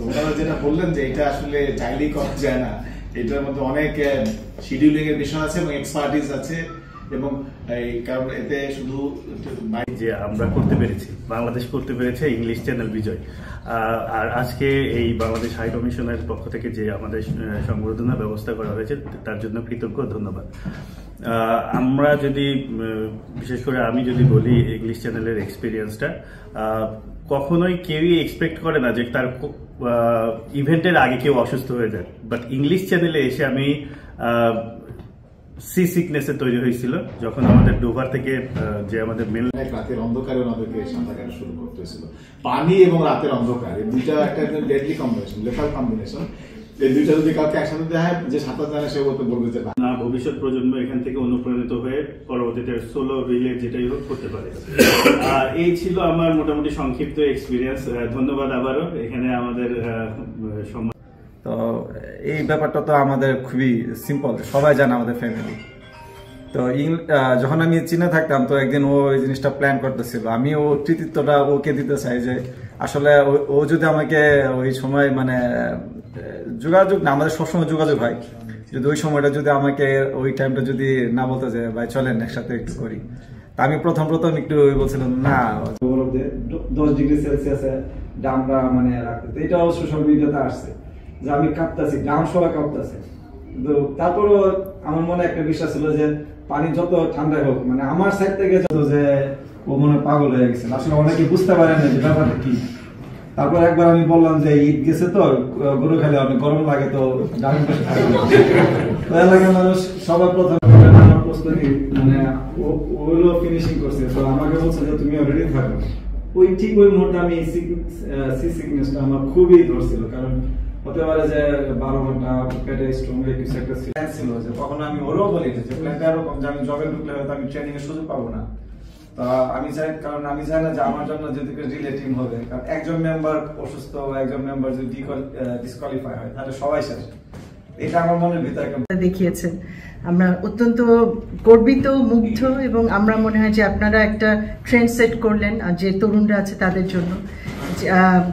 ওনারা যেটা বললেন যে এটা আসলে চাইলেই করা যায় না, এটার মধ্যে অনেক শিডিউলিং এর বিষয় আছে এবং এক্সপার্টিস আছে, এবং কারণ এতে শুধু যে আমরা করতে পেরেছি, বাংলাদেশ করতে পেরেছে ইংলিশ চ্যানেল বিজয়। আর আজকে এই বাংলাদেশ হাই কমিশনের পক্ষ থেকে যে আমাদের সংবর্ধনা ব্যবস্থা করা হয়েছে তার জন্য কৃতজ্ঞ, ধন্যবাদ। আমরা যদি বিশেষ করে আমি যদি বলি ইংলিশ চ্যানেলের এক্সপিরিয়েন্সটা, কখনোই কেউই এক্সপেক্ট করে না যে তার ইভেন্টের আগে কেউ অসুস্থ হয়ে যায়, বাট ইংলিশ চ্যানেলে এসে আমি সি সিকনেসে তৈরি হয়েছিল যখন আমাদের ডোভার থেকে যে আমাদের মেন রাতের অন্ধকারে ওনাদেরকে সাঁতার কাটা শুরু করতে হয়েছিল। পানি এবং রাতের অন্ধকার এই দুইটা একটা ডেডলি কম্বিনেশন, লেথাল কম্বিনেশন। এই দুইটা যদি কাউকে একসাথে দেওয়া হয়, যে সাঁতার জানে সে বলবে যে না, ভবিষ্যৎ প্রজন্ম এখান থেকে অনুপ্রাণিত হয়ে পরবর্তীতে সোলো রিলে যেটাই হোক করতে পারে। এই ছিল আমার মোটামুটি সংক্ষিপ্ত এক্সপিরিয়েন্স। ধন্যবাদ আবারও এখানে আমাদের তো এই ব্যাপারটা তো আমাদের খুবই সিম্পল, সবাই জানে আমাদের ফ্যামিলি। তো যখন আমি চীনে থাকতাম তো একদিন ও এই জিনিসটা প্ল্যান করতেছিল, আমি ও কৃতিত্বটা ওকে দিতে চাই যে আসলে ও যদি আমাকে ওই সময় মানে যোগাযোগ না, আমাদের সবসময় যোগাযোগ হয়, যদি ওই সময়টা যদি আমাকে ওই টাইমটা যদি না বলতে যে ভাই চলেন একসাথে একটু করি, তা আমি প্রথম একটু বলছিলাম না 10 ডিগ্রি সেলসিয়াসে ডামটা মানে রাখতে। তো এটা অবশ্য সোশ্যাল মিডিয়াতে আসছে যে আমি কাঁপতেছি, ডাম সবাই কাঁপতেছে, কিন্তু তারপরও আমার মনে একটা বিশ্বাস ছিল যে পানি যত ঠান্ডা হোক, মানে আমার সাইড থেকে যত যে ও মনে পাগল হয়ে গেছে, আসলে অনেকে বুঝতে পারে না যে ব্যাপারটা কি। তারপর একবার আমি বললাম যে ঈদ গেছে তো গরু খেলে অনেক গরম লাগে, তো ডাবের পাশে থাকবে এলাকার মানুষ সবার প্রথম আমার প্রস্তুতি মানে ওগুলো ফিনিশিং করছে। তো আমাকে বলছে যে তুমি অলরেডি থাকো। ওই ঠিক ওই মুহূর্তে আমি সি সিকনেসটা আমার খুবই ধরছিল, কারণ হতে পারে যে 12 ঘন্টা পেটে স্ট্রং কিছু একটা ছিল, যে কখনো আমি ওরও বলি যে প্ল্যানটা এরকম যে আমি জবে ঢুকলে হয়তো আমি ট্রেনিং এর সুযোগ পাবো না। আমি চাই, কারণ আমি চাই না যে আমার জন্য যদি রিলেটিভ হবে, কারণ একজন মেম্বার অসুস্থ, একজন মেম্বার যদি ডিসকোয়ালিফাই হয় তাহলে সবাই শেষ। এটা আমার মনের ভিতরে দেখিয়েছেন। আমরা অত্যন্ত গর্বিত, মুগ্ধ, এবং আমরা মনে হয় যে আপনারা একটা ট্রেন্ড সেট করলেন আর যে তরুণরা আছে তাদের জন্য।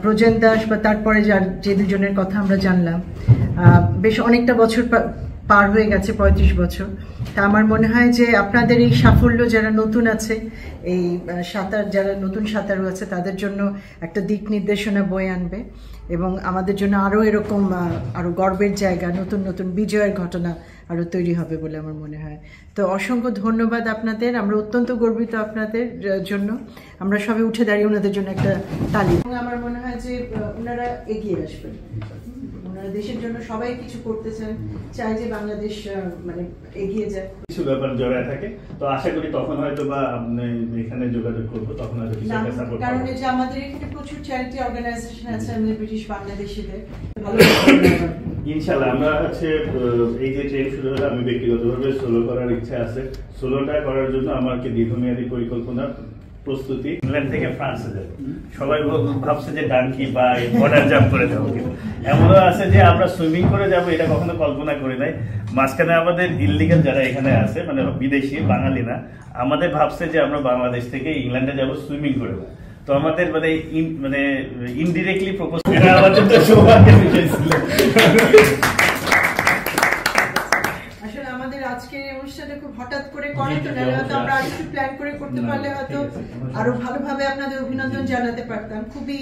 ব্রজেন দাস বা তারপরে যে দুজনের কথা আমরা জানলাম, বেশ অনেকটা বছর পার হয়ে গেছে, 35 বছর। তা আমার মনে হয় যে আপনাদের এই সাফল্য যারা নতুন আছে, এই যারা নতুন সাঁতারু আছে তাদের জন্য একটা দিক নির্দেশনা বয়ে আনবে, এবং আমাদের জন্য আরও এরকম আরও গর্বের জায়গা, নতুন নতুন বিজয়ের ঘটনা আরও তৈরি হবে বলে আমার মনে হয়। তো অসংখ্য ধন্যবাদ আপনাদের, আমরা অত্যন্ত গর্বিত আপনাদের জন্য। আমরা সবাই উঠে দাঁড়িয়ে ওনাদের জন্য একটা তালি। এবং আমার মনে হয় যে ওনারা এগিয়ে আসবেন, ওনারা দেশের জন্য সবাই কিছু করতে চান, চাই যে বাংলাদেশ মানে এগিয়ে যায়। কিছু ব্যাপার জড়ায় থাকে, তো আশা করি তখন হয়তো বা এখানে যোগাযোগ করবো, তখন হয়তো কিছু একটা সাপোর্ট পাবো। কারণ এই যে আমাদের এখানে প্রচুর চ্যারিটি অর্গানাইজেশন আছে, আমাদের ব্রিটিশ বাংলাদেশিদের। ইনশাআল্লাহ আমরা এই যে ট্রেন শুরু হলে আমি ব্যক্তিগতভাবে সোলো করার ইচ্ছা আছে। সোলোটা করার জন্য আমাকে দীর্ঘমেয়াদী পরিকল্পনা, প্রস্তুতি। ইংল্যান্ড থেকে ফ্রান্সে যাবে, সবাই ভাবছে যে ডানকি বা বর্ডার জাম্প করে যাবো, কিন্তু এমনও আছে যে আমরা সুইমিং করে যাবো, এটা কখনো কল্পনা করি নাই। মাঝখানে আমাদের ইললিগাল যারা এখানে আছে, মানে বিদেশি, বাঙালি না, আমাদের ভাবছে যে আমরা বাংলাদেশ থেকে ইংল্যান্ডে যাবো সুইমিং করে। তো আমাদের মানে ইনডিরেক্টলি প্রপোজ, এটা আমার জন্য সৌভাগ্যের বিষয় ছিল। আসলে আমাদের আজকের অনুষ্ঠানে খুব হঠাৎ করে করে, তো হয়তো আমরা আরেকটু প্ল্যান করে করতে পারলে হয়তো আরো ভালোভাবে আপনাদের অভিনন্দন জানাতে পারতাম। খুবই